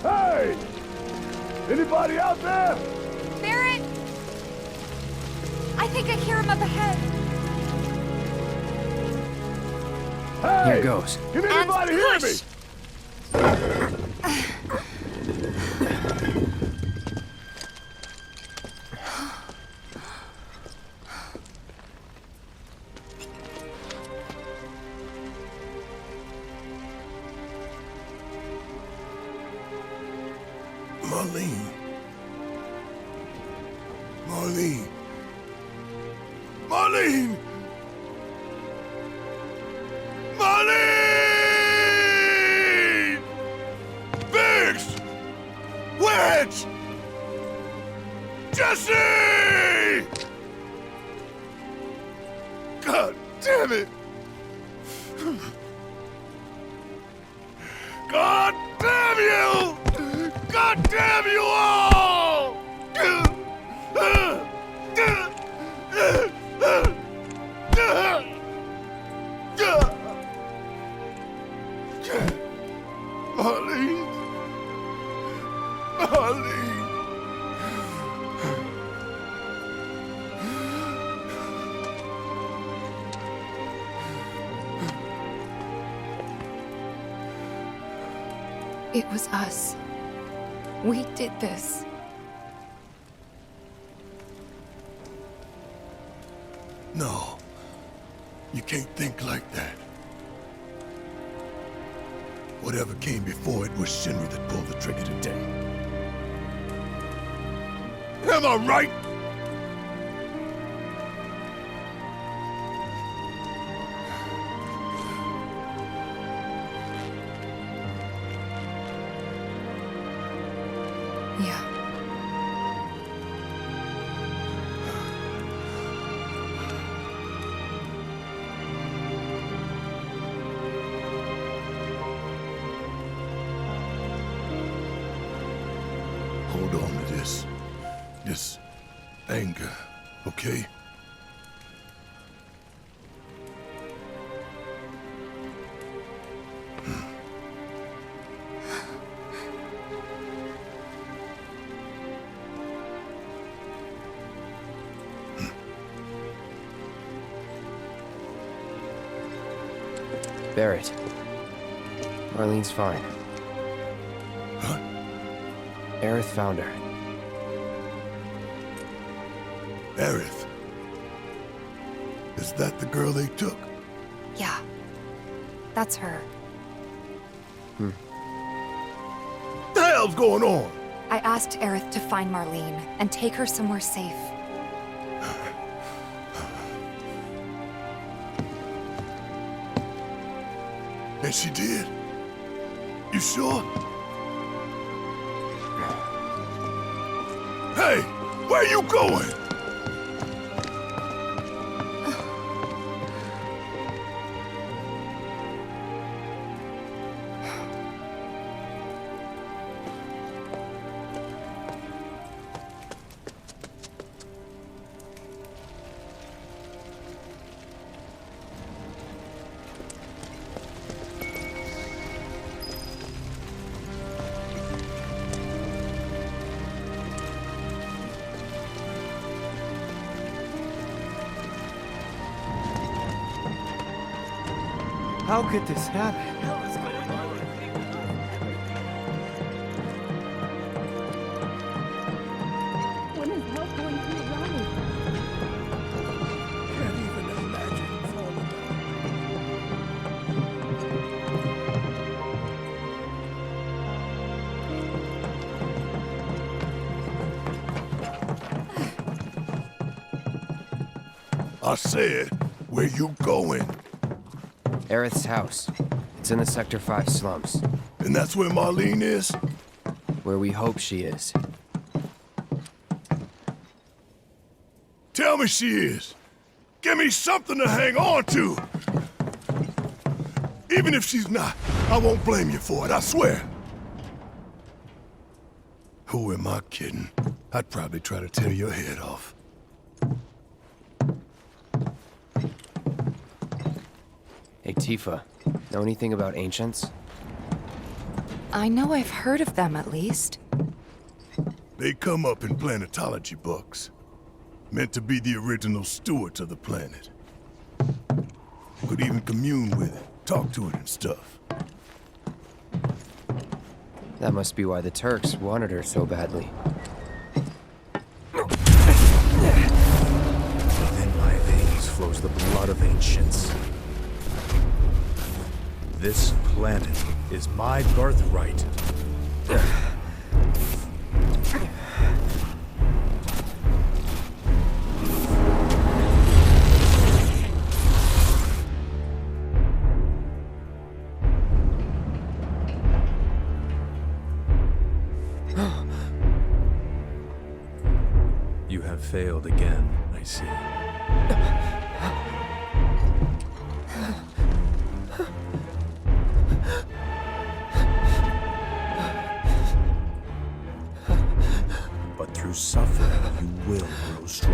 Hey! Anybody out there? Barrett! I think I hear him up ahead. Hey! Here goes. Can anybody hear me? Marlene. Marlene. Marlene! Marlene! Biggs! Wedge! Jesse! God damn it! God damn you! God damn you all! Marlene. Marlene. It was us. We did this. No. You can't think like that. Whatever came before it was Shinra that pulled the trigger today. Am I right? Yeah. Hold on to this anger, okay? Barrett. Marlene's fine. Huh? Aerith found her. Aerith. Is that the girl they took? Yeah. That's her. What the hell's going on? I asked Aerith to find Marlene and take her somewhere safe. And she did? You sure? Hey, where you going? How could this happen? When is help going to arrive? Can't even imagine all of I said, where you going? Aerith's house. It's in the Sector 5 slums. And that's where Marlene is? Where we hope she is. Tell me she is. Give me something to hang on to. Even if she's not, I won't blame you for it, I swear. Who am I kidding? I'd probably try to tear your head off. Hey, Tifa. Know anything about ancients? I know I've heard of them, at least. They come up in planetology books. Meant to be the original stewards of the planet. Could even commune with it, talk to it and stuff. That must be why the Turks wanted her so badly. Within my veins flows the blood of ancients. This planet is my birthright. You have failed again, I see. But through suffering, you will grow strong.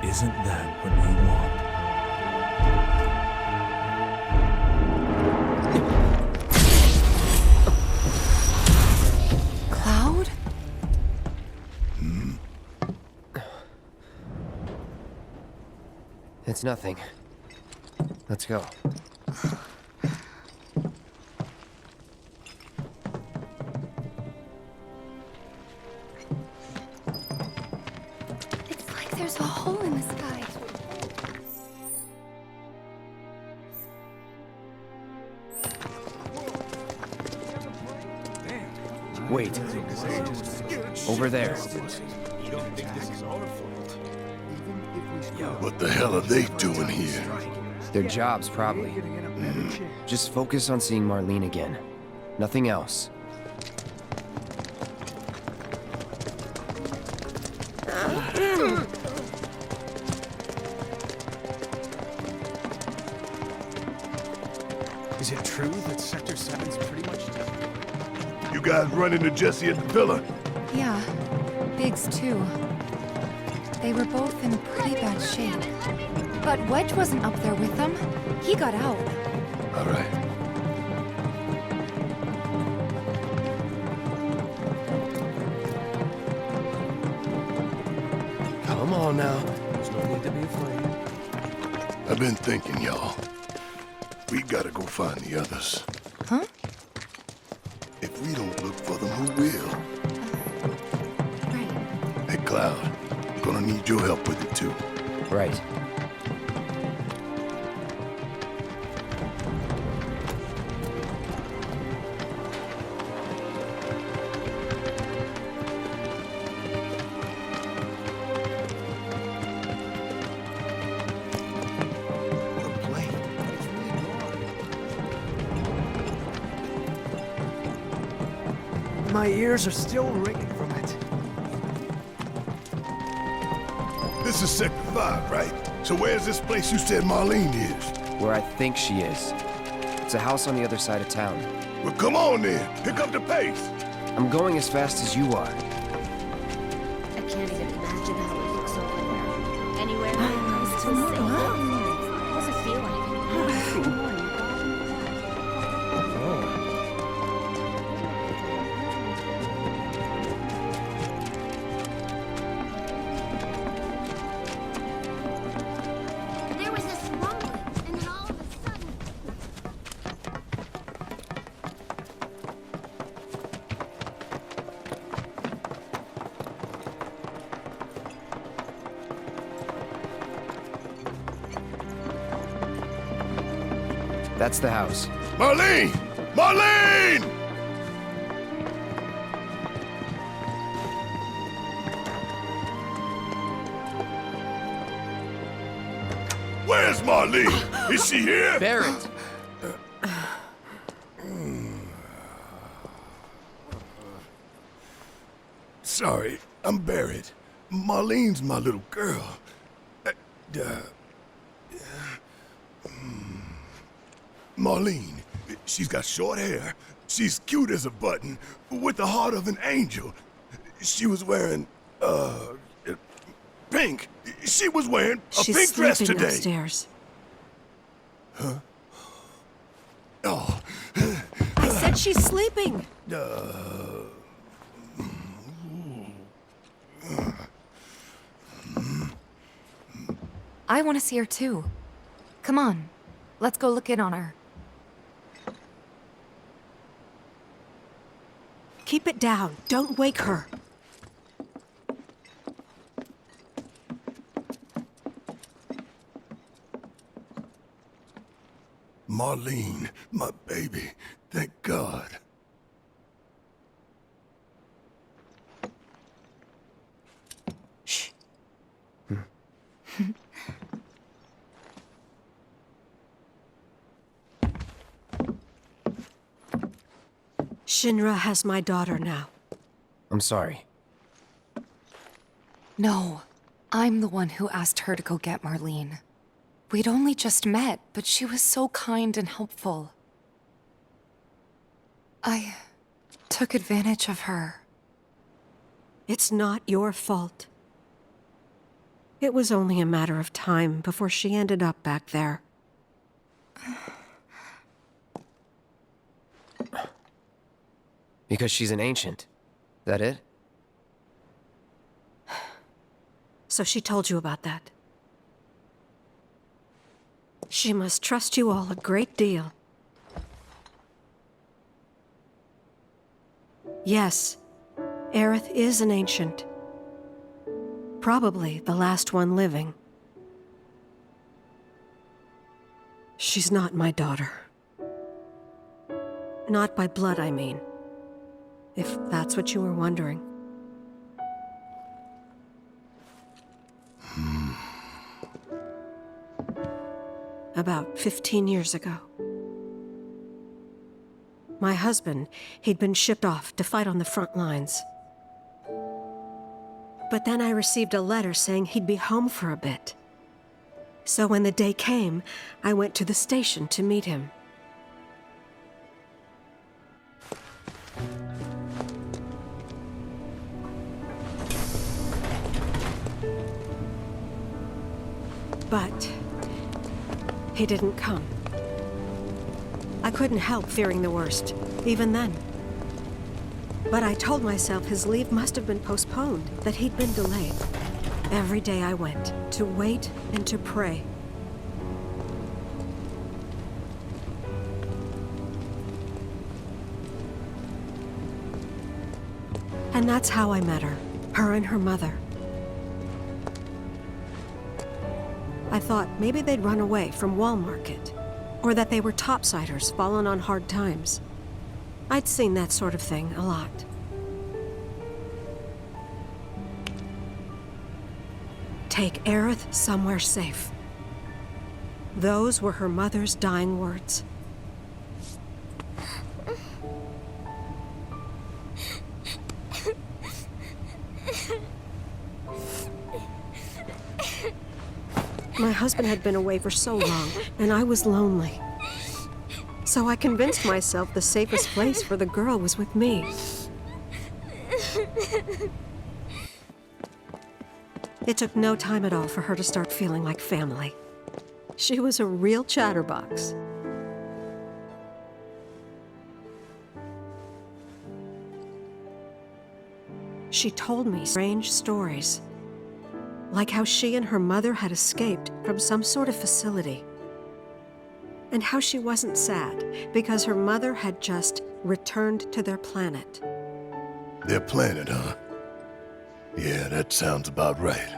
Isn't that what you want? Cloud? It's nothing. Let's go. It's like there's a hole in the sky. Wait. Over there. What the hell are they doing here? Their jobs, probably. Just focus on seeing Marlene again. Nothing else. Is it true that Sector 7's pretty much done? You guys run into Jesse at the villa? Yeah, Biggs too. They were both in pretty bad shape. But Wedge wasn't up there with them. He got out. All right. Come on now. There's no need to be afraid. I've been thinking, y'all. We gotta go find the others. Huh? If we don't look for them, who will? Right. Hey, Cloud. Gonna need your help with it, too. Right. The plane. It's really gone. My ears are still ringing from it. This is Sector 5, right? So where's this place you said Marlene is? Where I think she is. It's a house on the other side of town. Well, come on then. Pick up the pace. I'm going as fast as you are. I can't even imagine how it looks over there. Anywhere it's so safe. What's it feel like? There was this rumbling, and then all of a sudden... That's the house. Marlene! Marlene! Marlene, is she here? Barrett! Sorry, I'm Barrett. Marlene's my little girl. Marlene, she's got short hair. She's cute as a button, with the heart of an angel. She was wearing, pink. She was wearing a She's pink dress sleeping today. upstairs. Oh, I said she's sleeping. I want to see her too. Come on, let's go look in on her. Keep it down. Don't wake her. Marlene, my baby. Thank God. Shh. Shinra has my daughter now. I'm sorry. No, I'm the one who asked her to go get Marlene. We'd only just met, but she was so kind and helpful. I took advantage of her. It's not your fault. It was only a matter of time before she ended up back there. Because she's an ancient. That it? So she told you about that. She must trust you all a great deal. Yes, Aerith is an ancient. Probably the last one living. She's not my daughter. Not by blood, I mean. If that's what you were wondering. About 15 years ago. My husband, he'd been shipped off to fight on the front lines. But then I received a letter saying he'd be home for a bit. So when the day came, I went to the station to meet him. But he didn't come. I couldn't help fearing the worst, even then. But I told myself his leave must have been postponed, that he'd been delayed. Every day I went, to wait and to pray. And that's how I met her and her mother. I thought maybe they'd run away from Wall Market, or that they were topsiders fallen on hard times. I'd seen that sort of thing a lot. Take Aerith somewhere safe. Those were her mother's dying words. My husband had been away for so long, and I was lonely. So I convinced myself the safest place for the girl was with me. It took no time at all for her to start feeling like family. She was a real chatterbox. She told me strange stories, like how she and her mother had escaped from some sort of facility. And how she wasn't sad because her mother had just returned to their planet. Their planet, huh? Yeah, that sounds about right.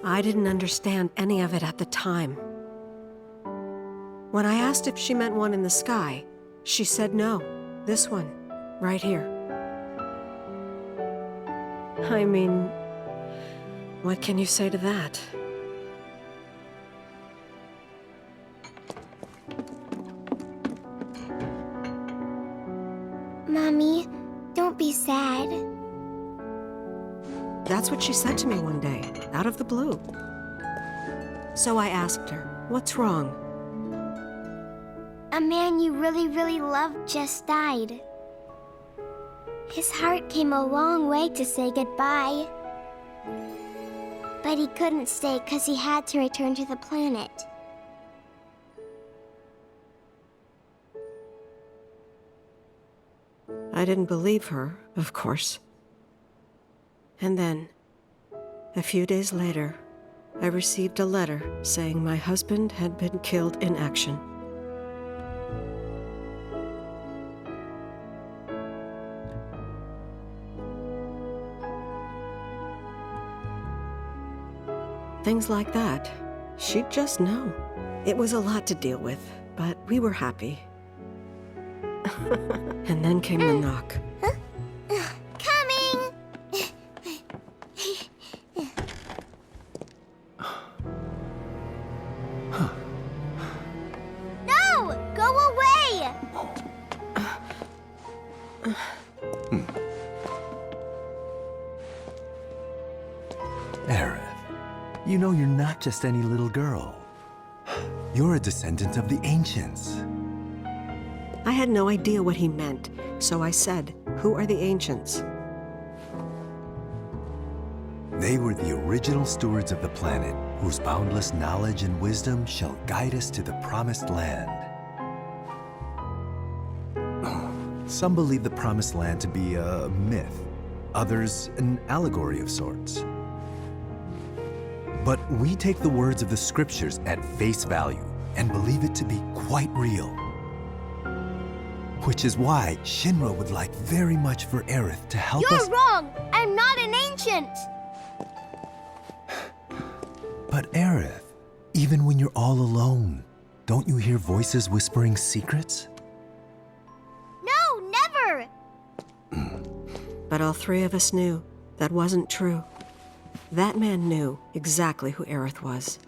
I didn't understand any of it at the time. When I asked if she meant one in the sky, she said no, this one, right here. I mean, what can you say to that? Mommy, don't be sad. That's what she said to me one day, out of the blue. So I asked her, what's wrong? A man you really, really loved just died. His heart came a long way to say goodbye. But he couldn't stay because he had to return to the planet. I didn't believe her, of course. And then, a few days later, I received a letter saying my husband had been killed in action. Things like that, she'd just know. It was a lot to deal with, but we were happy. And then came the knock. Coming! No! Go away! Aerith, you know you're not just any little girl. You're a descendant of the ancients. I had no idea what he meant, so I said, "Who are the ancients?" They were the original stewards of the planet, whose boundless knowledge and wisdom shall guide us to the promised land. Some believe the promised land to be a myth, others an allegory of sorts. But we take the words of the scriptures at face value and believe it to be quite real. Which is why Shinra would like very much for Aerith to help us— You're wrong! I'm not an ancient! But Aerith, even when you're all alone, don't you hear voices whispering secrets? No, never! But all three of us knew that wasn't true. That man knew exactly who Aerith was,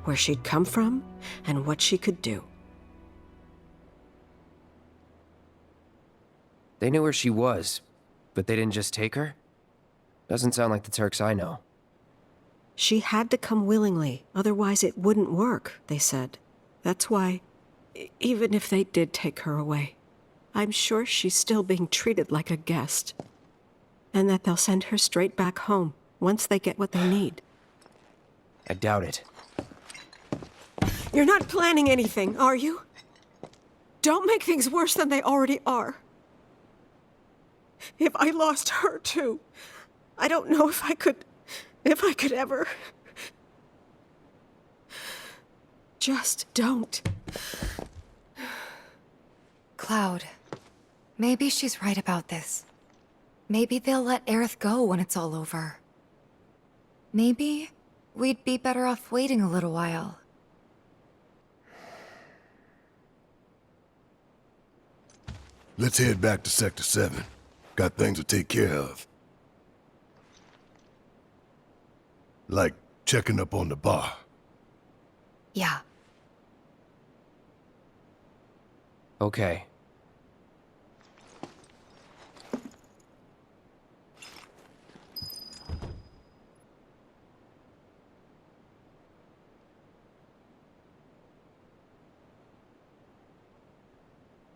where she'd come from, and what she could do. They knew where she was, but they didn't just take her? Doesn't sound like the Turks I know. She had to come willingly, otherwise it wouldn't work, they said. That's why, even if they did take her away, I'm sure she's still being treated like a guest. And that they'll send her straight back home once they get what they need. I doubt it. You're not planning anything, are you? Don't make things worse than they already are. If I lost her too, I don't know if I could ever. Just don't. Cloud, maybe she's right about this. Maybe they'll let Aerith go when it's all over. Maybe we'd be better off waiting a little while. Let's head back to Sector 7. Got things to take care of. Like checking up on the bar. Yeah. Okay.